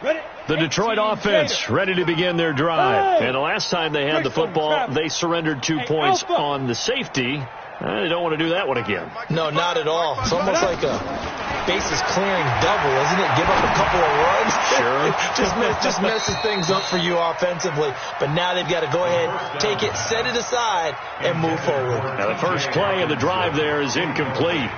line. The Detroit offense ready to begin their drive. And the last time they had the football, they surrendered 2 points on the safety. They don't want to do that one again. No, not at all. It's almost like a bases clearing double, isn't it? Give up a couple of runs. Sure. just messes things up for you offensively. But now they've got to go ahead, take it, set it aside, and move forward. Now the first play of the drive there is incomplete.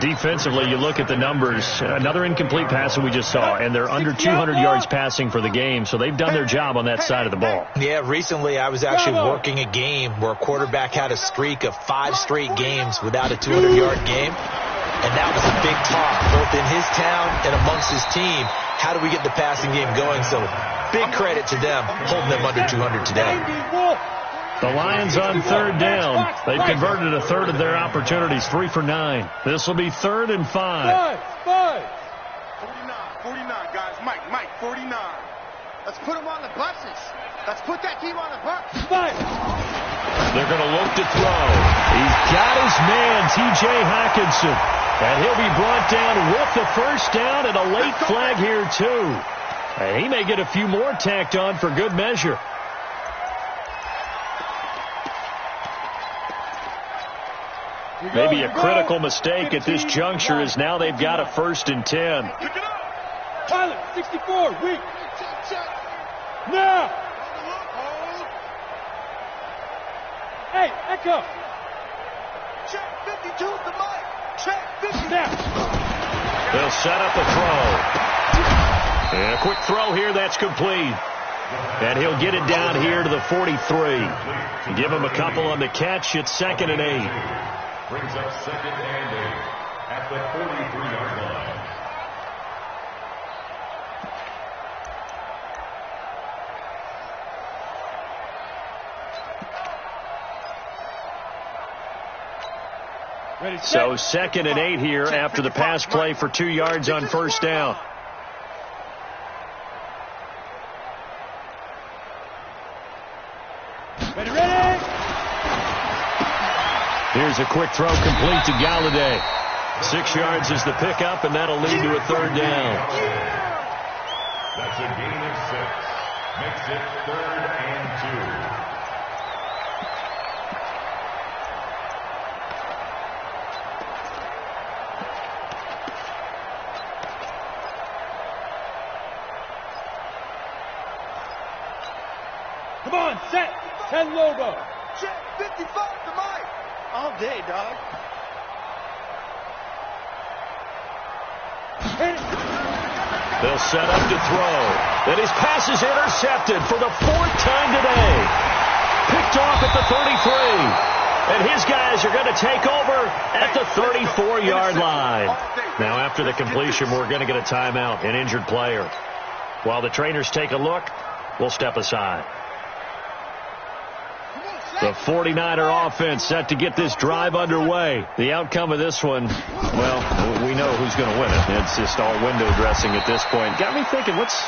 Defensively, you look at the numbers. Another incomplete pass that we just saw, and they're under 200 yards passing for the game, so they've done their job on that side of the ball. Yeah, recently I was actually working a game where a quarterback had a streak of 5 straight games without a 200-yard game, and that was a big talk both in his town and amongst his team. How do we get the passing game going? So big credit to them holding them under 200 today. The Lions on 3rd down. They've converted a 1/3 of their opportunities, 3 for 9. This will be 3rd and 5. 49, guys. Mike, 49. Let's put him on the buses. Let's put that team on the bus. They're going to look to throw. He's got his man, T.J. Hockenson. And he'll be brought down with the first down and a late flag here, too. He may get a few more tacked on for good measure. Maybe a critical mistake at this juncture is now they've got a 1st and 10. Pilot, 64, weak. Now. Hey, Echo. Check 52 to Mike. Check 50. Now. They'll set up a throw. And a quick throw here, that's complete. And he'll get it down here to the 43. Give him a couple on the catch. It's 2nd and 8. Brings up 2nd and 8 at the 43-yard line. So 2nd and 8 here after the pass play for 2 yards on 1st down. Ready. Here's a quick throw complete to Galladay. 6 yards is the pickup, and that'll lead to a 3rd down. That's a gain of 6. Makes it 3rd and 2. Come on, set. 10 Lobo. Check 55 to Mike. All day, dog. They'll set up to throw. And his pass is intercepted for the 4th time today. Picked off at the 33. And his guys are going to take over at the 34-yard line. Now, after the completion, we're going to get a timeout, an injured player. While the trainers take a look, we'll step aside. The 49er offense set to get this drive underway. The outcome of this one, well, we know who's going to win it. It's just all window dressing at this point. Got me thinking, what's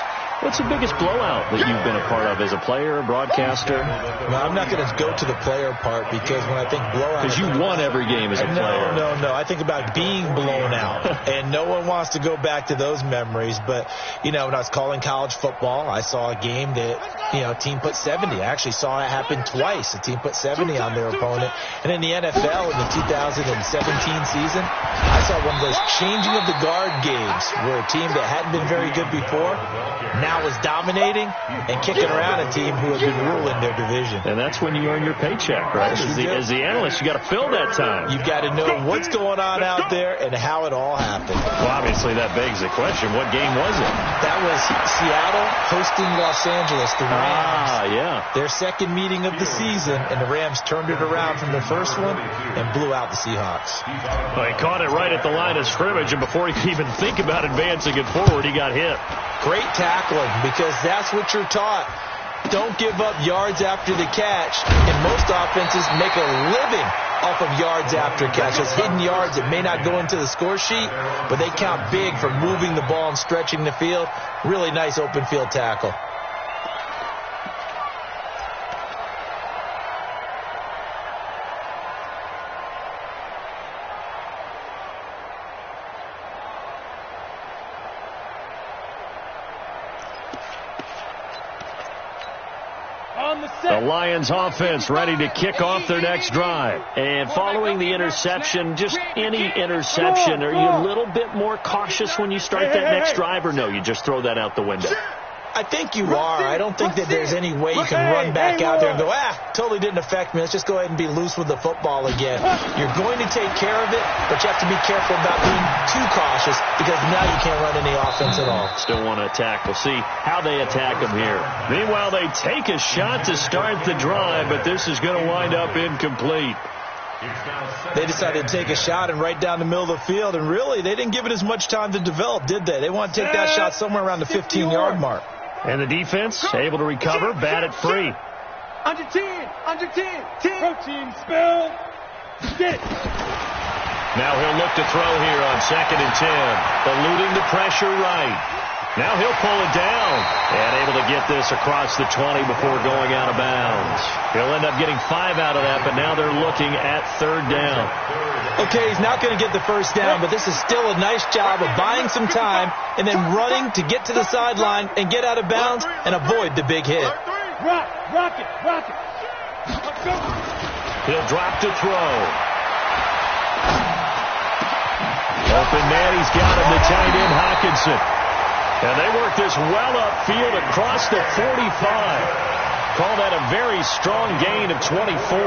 What's the biggest blowout that you've been a part of as a player, a broadcaster? No, I'm not going to go to the player part because when I think blowout... Because you won every game as a player. No. I think about being blown out, and no one wants to go back to those memories. But, when I was calling college football, I saw a game that, team put 70. I actually saw it happen twice. A team put 70 on their opponent. And in the NFL, in the 2017 season, I saw one of those changing of the guard games where a team that hadn't been very good before now is dominating and kicking around a team who has been ruling their division. And that's when you earn your paycheck, right? As the analyst, you got to fill that time. You've got to know what's going on out there and how it all happened. Well, obviously that begs the question, what game was it? That was Seattle hosting Los Angeles, the Rams. Yeah. Their second meeting of the season, and the Rams turned it around from the first one and blew out the Seahawks. Well, he caught it right at the line of scrimmage, and before he could even think about advancing it forward, he got hit. Great tackling, because that's what you're taught. Don't give up yards after the catch, and most offenses make a living off of yards after catch. Those hidden yards that may not go into the score sheet, but they count big for moving the ball and stretching the field. Really nice open field tackle. The Lions offense ready to kick off their next drive. And following the interception, just any interception, are you a little bit more cautious when you start that next drive, or no, you just throw that out the window? I think you are. I don't think that there's any way you can run back out there and go, totally didn't affect me. Let's just go ahead and be loose with the football again. You're going to take care of it, but you have to be careful about being too cautious because now you can't run any offense at all. Still want to attack. We'll see how they attack them here. Meanwhile, they take a shot to start the drive, but this is going to wind up incomplete. They decided to take a shot and right down the middle of the field, and really, they didn't give it as much time to develop, did they? They want to take that shot somewhere around the 15-yard mark. And the defense able to recover, bat it free. Under 10, 10. Protein spill. Get it. Now he'll look to throw here on 2nd and 10. Eluding the pressure right. Now he'll pull it down and able to get this across the 20 before going out of bounds. He'll end up getting 5 out of that, but now they're looking at 3rd down. Okay, he's not going to get the first down, but this is still a nice job of buying some time and then running to get to the sideline and get out of bounds and avoid the big hit. Rock it. Let's go. He'll drop to throw. Open man, he's got him, the tight end Hawkinson. And they work this well upfield across the 45. Call that a very strong gain of 24.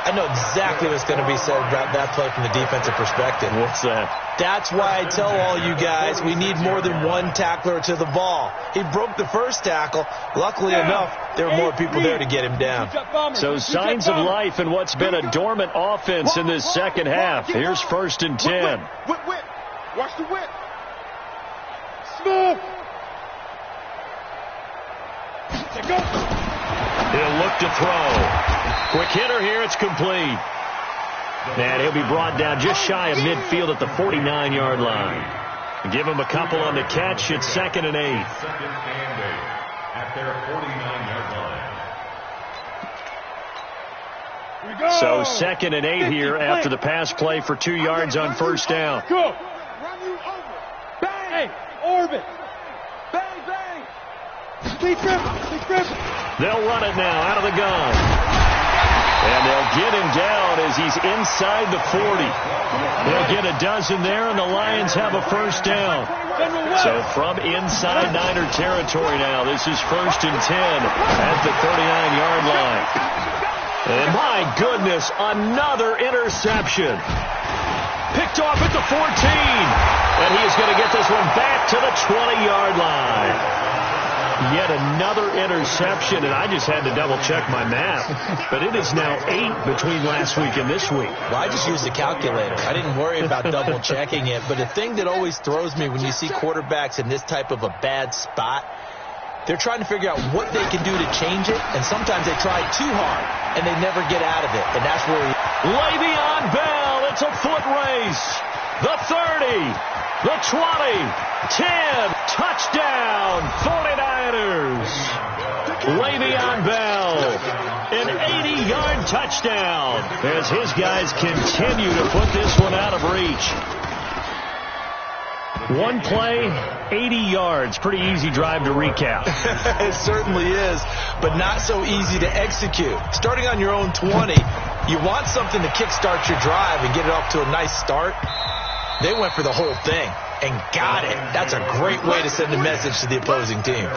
I know exactly what's going to be said about that play from the defensive perspective. What's that? That's why I tell all you guys we need more than one tackler to the ball. He broke the first tackle. Luckily enough, there were more people there to get him down. So signs of life in what's been a dormant offense in this second half. Here's 1st and 10. Whip. Watch the whip. Smooth. Go. He'll look to throw. Quick hitter here. It's complete. And he'll be brought down just shy of midfield at the 49-yard line. Give him a couple on the catch. It's 2nd and 8. 2nd and 8 at their 49-yard line. So 2nd and 8 here after the pass play for 2 yards on 1st down. Go. Run you over. Bang. Hey, orbit. Bang. Big grip. They'll run it now out of the gun. And they'll get him down as he's inside the 40. They'll get a dozen there, and the Lions have a 1st down. So from inside Niner territory now, this is 1st and 10 at the 39-yard line. And my goodness, another interception. Picked off at the 14. And he is going to get this one back to the 20-yard line. Yet another interception, and I just had to double-check my math. But it is now 8 between last week and this week. Well, I just used a calculator. I didn't worry about double-checking it. But the thing that always throws me when you see quarterbacks in this type of a bad spot, they're trying to figure out what they can do to change it, and sometimes they try too hard, and they never get out of it. And that's where Le'Veon Bell, it's a foot race. the 30, the 20, 10, touchdown, 49ers. Le'Veon Bell, an 80-yard touchdown as his guys continue to put this one out of reach. One play, 80 yards. Pretty easy drive to recap. It certainly is, but not so easy to execute. Starting on your own 20, you want something to kickstart your drive and get it off to a nice start. They went for the whole thing and got it. That's a great way to send a message to the opposing team.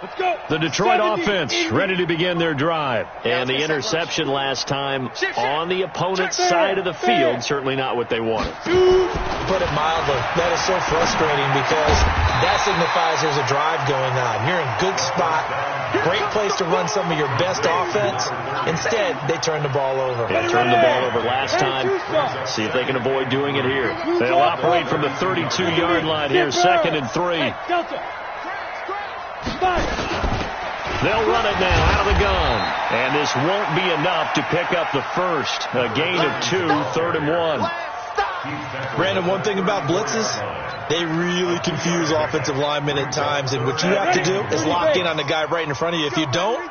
Let's go. The Detroit offense ready to begin their drive. And the interception last time on the opponent's side of the field, certainly not what they wanted. Put it mildly, that is so frustrating because that signifies there's a drive going on. You're in a good spot, great place to run some of your best offense. Instead, they turn the ball over. They turned the ball over last time. See if they can avoid doing it here. They'll operate from the 32-yard line here, 2nd and 3. They'll run it now out of the gun. And this won't be enough to pick up the first. A gain of 2, 3rd and 1. Brandon, one thing about blitzes, they really confuse offensive linemen at times. And what you have to do is lock in on the guy right in front of you. If you don't,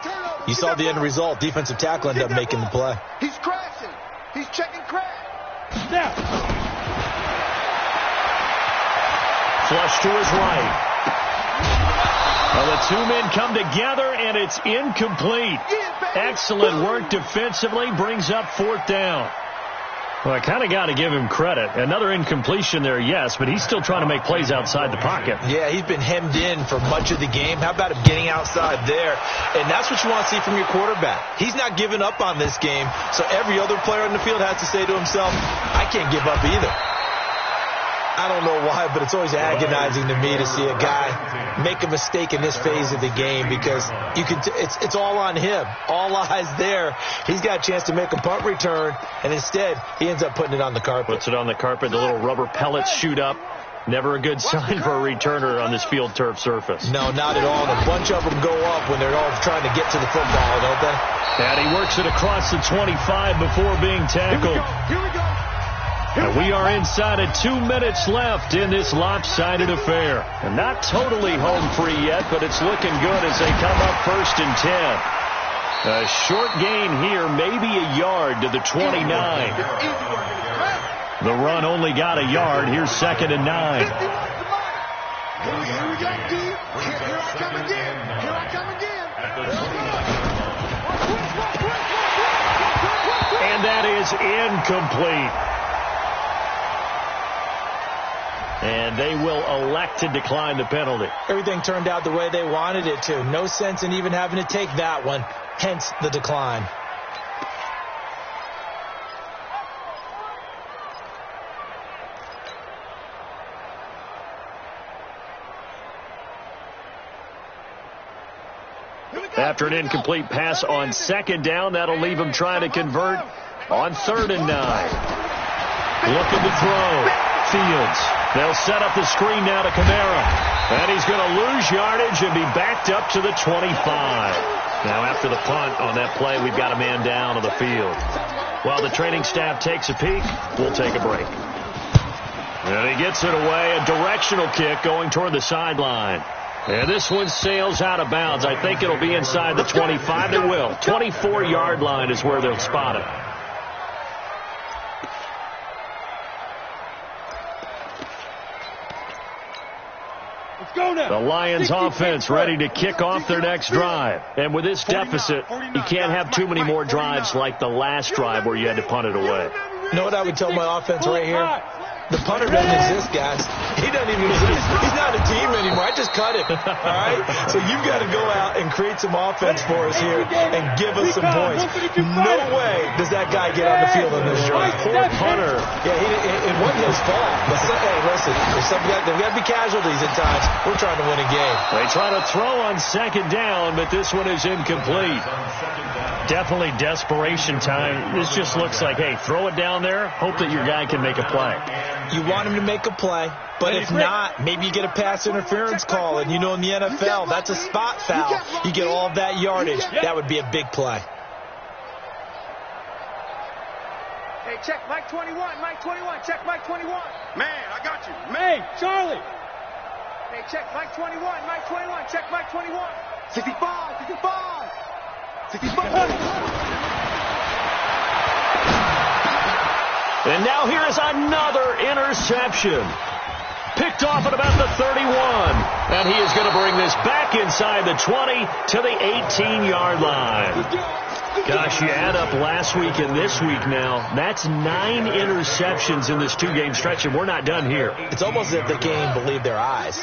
you saw the end result. Defensive tackle ended up making the play. He's crashing. He's checking crash. Now. Flush to his right. Well, the two men come together, and it's incomplete. Excellent work defensively, brings up 4th down. Well, I kind of got to give him credit. Another incompletion there, yes, but he's still trying to make plays outside the pocket. Yeah, he's been hemmed in for much of the game. How about him getting outside there? And that's what you want to see from your quarterback. He's not giving up on this game, so every other player on the field has to say to himself, I can't give up either. I don't know why, but it's always agonizing to me to see a guy make a mistake in this phase of the game because you can. It's all on him. All eyes there. He's got a chance to make a punt return, and instead he ends up putting it on the carpet. Puts it on the carpet. The little rubber pellets shoot up. Never a good sign for a returner on this field turf surface. No, not at all. And a bunch of them go up when they're all trying to get to the football, don't they? And he works it across the 25 before being tackled. Here we go. And we are inside of 2 minutes left in this lopsided affair. And not totally home free yet, but it's looking good as they come up 1st and 10. A short gain here, maybe a yard to the 29. The run only got a yard. Here's 2nd and 9. Here we go, D. Here I come again. Here I come again. And that is incomplete. And they will elect to decline the penalty. Everything turned out the way they wanted it to. No sense in even having to take that one. Hence the decline. After an incomplete pass on 2nd down, that'll leave them trying to convert on 3rd and 9. Looking to throw. Fields. They'll set up the screen now to Kamara. And he's going to lose yardage and be backed up to the 25. Now after the punt on that play, we've got a man down on the field. While the training staff takes a peek, we'll take a break. And he gets it away. A directional kick going toward the sideline. And this one sails out of bounds. I think it'll be inside the 25. It will. 24-yard line is where they'll spot it. The Lions offense ready to kick off their next drive. And with this deficit, you can't have too many more drives like the last drive where you had to punt it away. You know what I would tell my offense right here? The punter doesn't exist, guys. He doesn't even exist. He's not a team anymore. I just cut him. All right? So you've got to go out and create some offense for us here and give us some points. No way does that guy get on the field in this drive. Poor punter. Yeah, it wasn't his fault. But hey, listen, there's got to be casualties at times. We're trying to win a game. They try to throw on 2nd down, but this one is incomplete. Definitely desperation time. This just looks like, hey, throw it down there, hope that your guy can make a play. You want him to make a play, but if not, maybe you get a pass interference call, and you know in the NFL, that's a spot foul. You get all that yardage. That would be a big play. Hey, check Mike 21. Mike 21. Check Mike 21. Man, I got you. Hey, Charlie. Hey, check Mike 21. Mike 21. Check Mike 21. 65. 65. 65. And now here is another interception. Picked off at about the 31. And he is going to bring this back inside the 20 to the 18-yard line. Gosh, you add up last week and this week now, that's 9 interceptions in this 2-game stretch, and we're not done here. It's almost as if they can't even believe their eyes.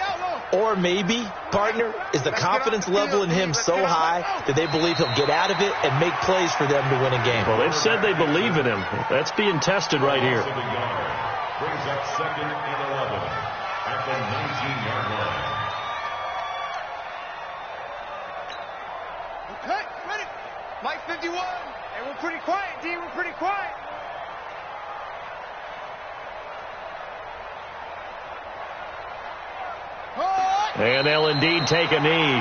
Or maybe, partner, is the confidence level in him so high that they believe he'll get out of it and make plays for them to win a game. Well, they've said they believe in him. That's being tested right here. Brings up 2nd and 11 at the 19-yard line. Okay, ready. Mike 51. Hey, we're pretty quiet, D. We're pretty quiet. And they'll indeed take a knee.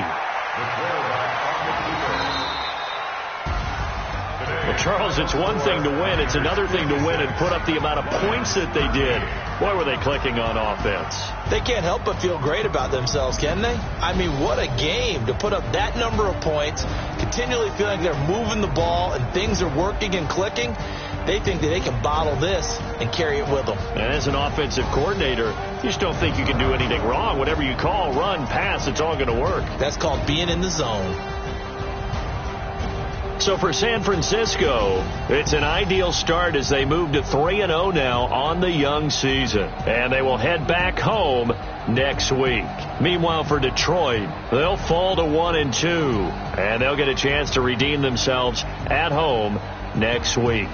Well, Charles, it's one thing to win. It's another thing to win and put up the amount of points that they did. Boy, were they clicking on offense. They can't help but feel great about themselves, can they? I mean, what a game to put up that number of points, continually feeling like they're moving the ball and things are working and clicking. They think that they can bottle this and carry it with them. And as an offensive coordinator, you just don't think you can do anything wrong. Whatever you call, run, pass, it's all going to work. That's called being in the zone. So for San Francisco, it's an ideal start as they move to 3-0 now on the young season. And they will head back home next week. Meanwhile, for Detroit, they'll fall to 1-2. And they'll get a chance to redeem themselves at home next week.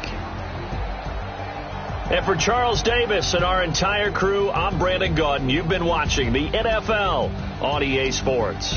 And for Charles Davis and our entire crew, I'm Brandon Gaudin. You've been watching the NFL on EA Sports.